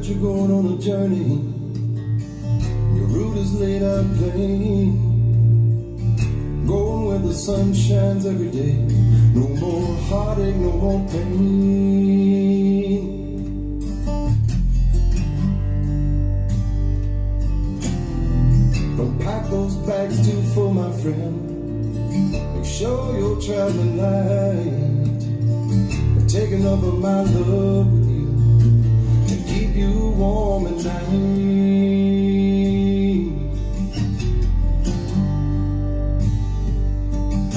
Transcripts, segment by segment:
heard you're going on a journey. Your route is laid out plain. Going where the sun shines every day. No more heartache, no more pain. Don't pack those bags too full, my friend. Make sure you're traveling light. But take enough of my love with you to keep you warm at night.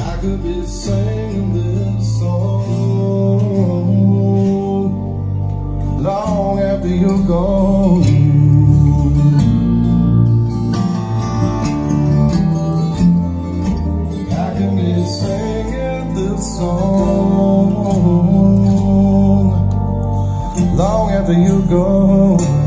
I could be singing this song long after you're gone. Singing this song long after you're gone.